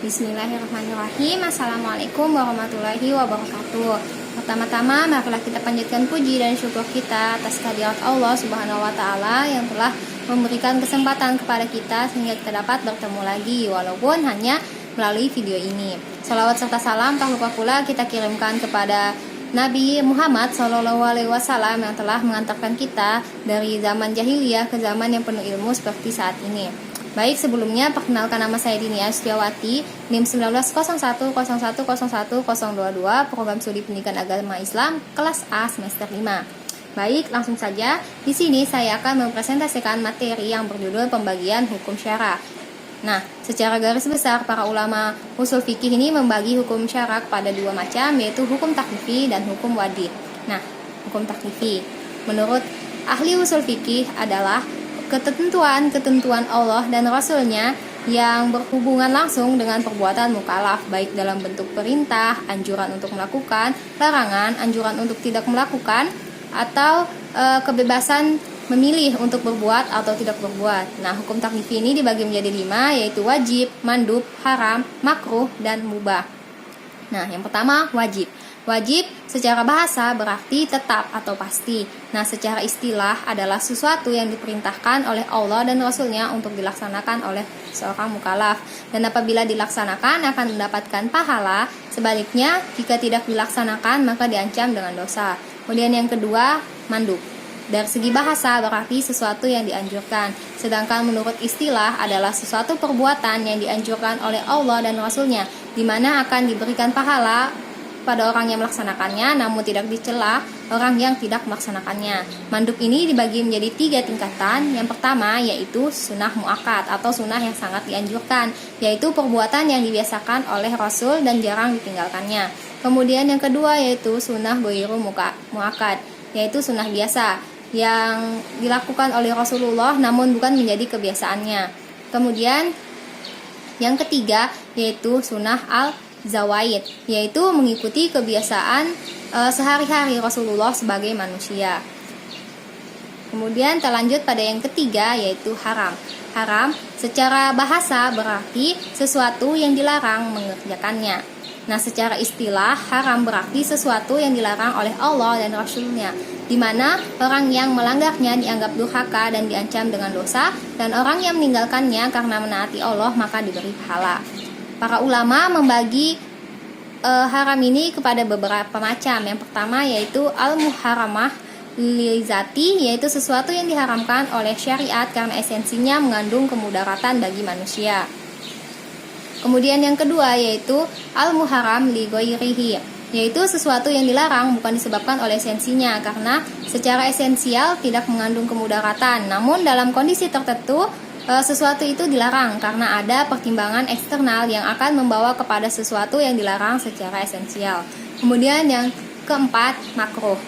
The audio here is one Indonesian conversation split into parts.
Bismillahirrahmanirrahim. Assalamualaikum warahmatullahi wabarakatuh. Pertama-tama marilah kita panjatkan puji dan syukur kita atas kehadirat Allah Subhanahu wa taala yang telah memberikan kesempatan kepada kita sehingga kita dapat bertemu lagi walaupun hanya melalui video ini. Salawat serta salam tak lupa pula kita kirimkan kepada Nabi Muhammad SAW yang telah mengantarkan kita dari zaman jahiliyah ke zaman yang penuh ilmu seperti saat ini. Baik, sebelumnya perkenalkan nama saya Dinia Setiawati, NIM 1901010122, Program Studi Pendidikan Agama Islam, kelas A semester 5. Baik, langsung saja. Di sini saya akan mempresentasikan materi yang berjudul Pembagian Hukum Syara. Nah, secara garis besar para ulama usul fikih ini membagi hukum syara pada dua macam, yaitu hukum taklifi dan hukum wajib. Nah, hukum taklifi menurut ahli usul fikih adalah ketentuan Allah dan Rasulnya yang berhubungan langsung dengan perbuatan mukallaf, baik dalam bentuk perintah, anjuran untuk melakukan, larangan, anjuran untuk tidak melakukan, atau kebebasan memilih untuk berbuat atau tidak berbuat. Nah, hukum taklifi ini dibagi menjadi 5, yaitu wajib, mandub, haram, makruh, dan mubah. Nah, yang pertama wajib. Wajib secara bahasa berarti tetap atau pasti. Nah, secara istilah adalah sesuatu yang diperintahkan oleh Allah dan Rasulnya untuk dilaksanakan oleh seorang mukallaf. Dan apabila dilaksanakan akan mendapatkan pahala. Sebaliknya, jika tidak dilaksanakan maka diancam dengan dosa. Kemudian yang kedua, mandub. Dari segi bahasa berarti sesuatu yang dianjurkan. Sedangkan menurut istilah adalah sesuatu perbuatan yang dianjurkan oleh Allah dan Rasulnya, di mana akan diberikan pahala pada orang yang melaksanakannya, namun tidak dicela orang yang tidak melaksanakannya. Mandub ini dibagi menjadi 3 tingkatan. Yang pertama yaitu sunnah muakkad atau sunnah yang sangat dianjurkan, yaitu perbuatan yang dibiasakan oleh Rasul dan jarang ditinggalkannya. Kemudian yang kedua yaitu sunnah ghairu muakkad, yaitu sunnah biasa yang dilakukan oleh Rasulullah namun bukan menjadi kebiasaannya. Kemudian yang ketiga yaitu sunnah al-zawaid, yaitu mengikuti kebiasaan sehari-hari Rasulullah sebagai manusia. Kemudian kita lanjut pada yang ketiga yaitu haram. Haram secara bahasa berarti sesuatu yang dilarang mengerjakannya. Nah, secara istilah haram berarti sesuatu yang dilarang oleh Allah dan Rasulnya, di mana orang yang melanggarnya dianggap durhaka dan diancam dengan dosa, dan orang yang meninggalkannya karena menaati Allah maka diberi pahala. Para ulama membagi haram ini kepada beberapa macam. Yang pertama yaitu al-muharramah lizati, yaitu sesuatu yang diharamkan oleh syariat karena esensinya mengandung kemudaratan bagi manusia. Kemudian yang kedua yaitu al-muharram li ghairihi, yaitu sesuatu yang dilarang bukan disebabkan oleh esensinya karena secara esensial tidak mengandung kemudaratan, namun dalam kondisi tertentu sesuatu itu dilarang karena ada pertimbangan eksternal yang akan membawa kepada sesuatu yang dilarang secara esensial. Kemudian yang keempat, makruh.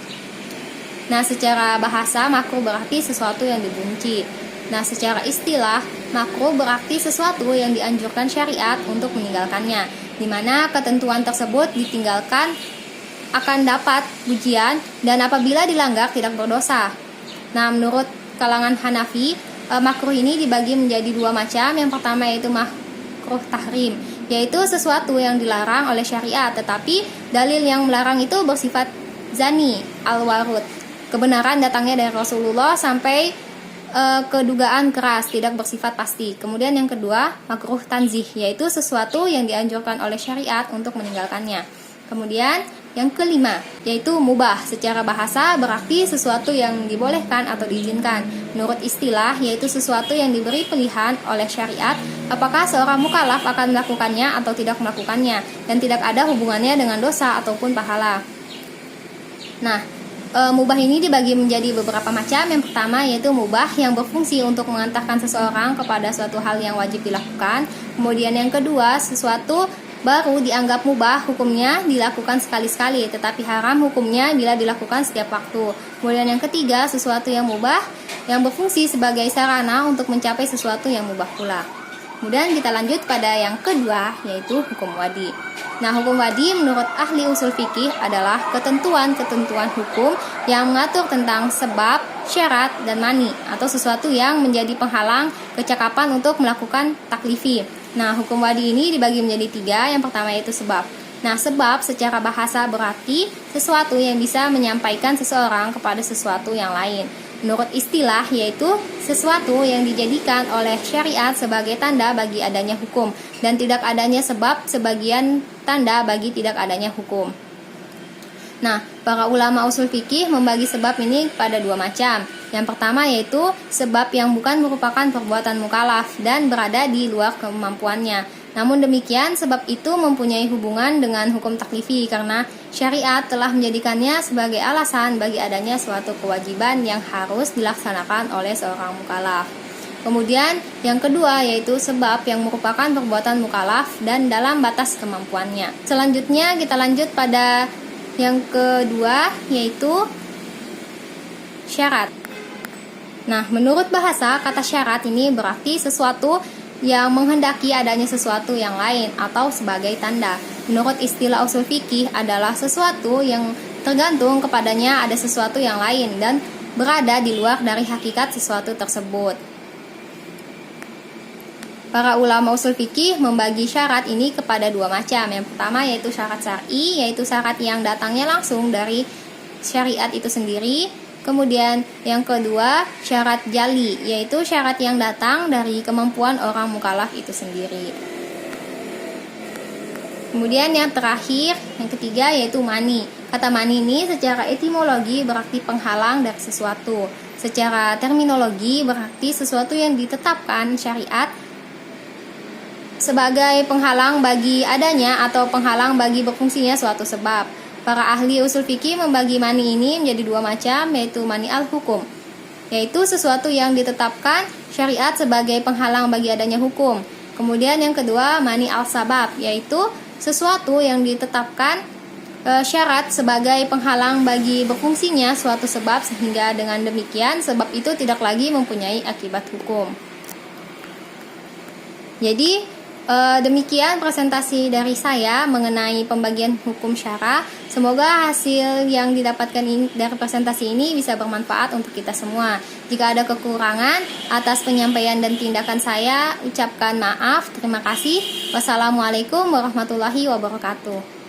Nah, secara bahasa makruh berarti sesuatu yang dibenci. Nah, secara istilah makruh berarti sesuatu yang dianjurkan syariat untuk meninggalkannya, di mana ketentuan tersebut ditinggalkan akan dapat pujian dan apabila dilanggar tidak berdosa. Nah, menurut kalangan Hanafi, makruh ini dibagi menjadi 2 macam. Yang pertama yaitu makruh tahrim, yaitu sesuatu yang dilarang oleh syariat tetapi dalil yang melarang itu bersifat zani al-warud. Kebenaran datangnya dari Rasulullah sampai kedugaan keras, tidak bersifat pasti. Kemudian yang kedua, makruh tanzih, yaitu sesuatu yang dianjurkan oleh syariat untuk meninggalkannya. Kemudian yang kelima yaitu mubah. Secara bahasa berarti sesuatu yang dibolehkan atau diizinkan. Menurut istilah yaitu sesuatu yang diberi pilihan oleh syariat apakah seorang mukallaf akan melakukannya atau tidak melakukannya, dan tidak ada hubungannya dengan dosa ataupun pahala. Nah, mubah ini dibagi menjadi beberapa macam. Yang pertama yaitu mubah yang berfungsi untuk mengantarkan seseorang kepada suatu hal yang wajib dilakukan. Kemudian yang kedua, sesuatu baru dianggap mubah hukumnya dilakukan sekali-sekali, tetapi haram hukumnya bila dilakukan setiap waktu. Kemudian yang ketiga, sesuatu yang mubah yang berfungsi sebagai sarana untuk mencapai sesuatu yang mubah pula. Kemudian kita lanjut pada yang kedua yaitu hukum wadi. Nah, hukum wadi menurut ahli usul fikih adalah ketentuan-ketentuan hukum yang mengatur tentang sebab, syarat, dan mani, atau sesuatu yang menjadi penghalang kecakapan untuk melakukan taklifi. Nah, hukum wadi ini dibagi menjadi 3. Yang pertama yaitu sebab. Nah, sebab secara bahasa berarti sesuatu yang bisa menyampaikan seseorang kepada sesuatu yang lain. Menurut istilah yaitu sesuatu yang dijadikan oleh syariat sebagai tanda bagi adanya hukum dan tidak adanya sebab sebagian tanda bagi tidak adanya hukum. Nah, para ulama usul fikih membagi sebab ini pada 2 macam. Yang pertama yaitu sebab yang bukan merupakan perbuatan mukallaf dan berada di luar kemampuannya. Namun demikian, sebab itu mempunyai hubungan dengan hukum taklifi karena syariat telah menjadikannya sebagai alasan bagi adanya suatu kewajiban yang harus dilaksanakan oleh seorang mukallaf. Kemudian yang kedua yaitu sebab yang merupakan perbuatan mukallaf dan dalam batas kemampuannya. Selanjutnya kita lanjut pada yang kedua yaitu syarat. Nah, menurut bahasa, kata syarat ini berarti sesuatu yang menghendaki adanya sesuatu yang lain atau sebagai tanda. Menurut istilah usul fikih adalah sesuatu yang tergantung kepadanya ada sesuatu yang lain dan berada di luar dari hakikat sesuatu tersebut. Para ulama usul fikih membagi syarat ini kepada 2 macam. Yang pertama yaitu syarat syar'i, yaitu syarat yang datangnya langsung dari syariat itu sendiri. Kemudian yang kedua syarat jali, yaitu syarat yang datang dari kemampuan orang mukallaf itu sendiri. Kemudian yang terakhir, yang ketiga yaitu mani. Kata mani ini secara etimologi berarti penghalang dari sesuatu. Secara terminologi berarti sesuatu yang ditetapkan syariat sebagai penghalang bagi adanya atau penghalang bagi berfungsinya suatu sebab. Para ahli usul fikih membagi mani ini menjadi 2 macam, yaitu mani al-hukum, yaitu sesuatu yang ditetapkan syariat sebagai penghalang bagi adanya hukum. Kemudian yang kedua mani al-sabab, yaitu sesuatu yang ditetapkan syarat sebagai penghalang bagi berfungsinya suatu sebab sehingga dengan demikian sebab itu tidak lagi mempunyai akibat hukum. Jadi demikian presentasi dari saya mengenai pembagian hukum syara. Semoga hasil yang didapatkan dari presentasi ini bisa bermanfaat untuk kita semua. Jika ada kekurangan atas penyampaian dan tindakan saya, ucapkan maaf. Terima kasih. Wassalamualaikum warahmatullahi wabarakatuh.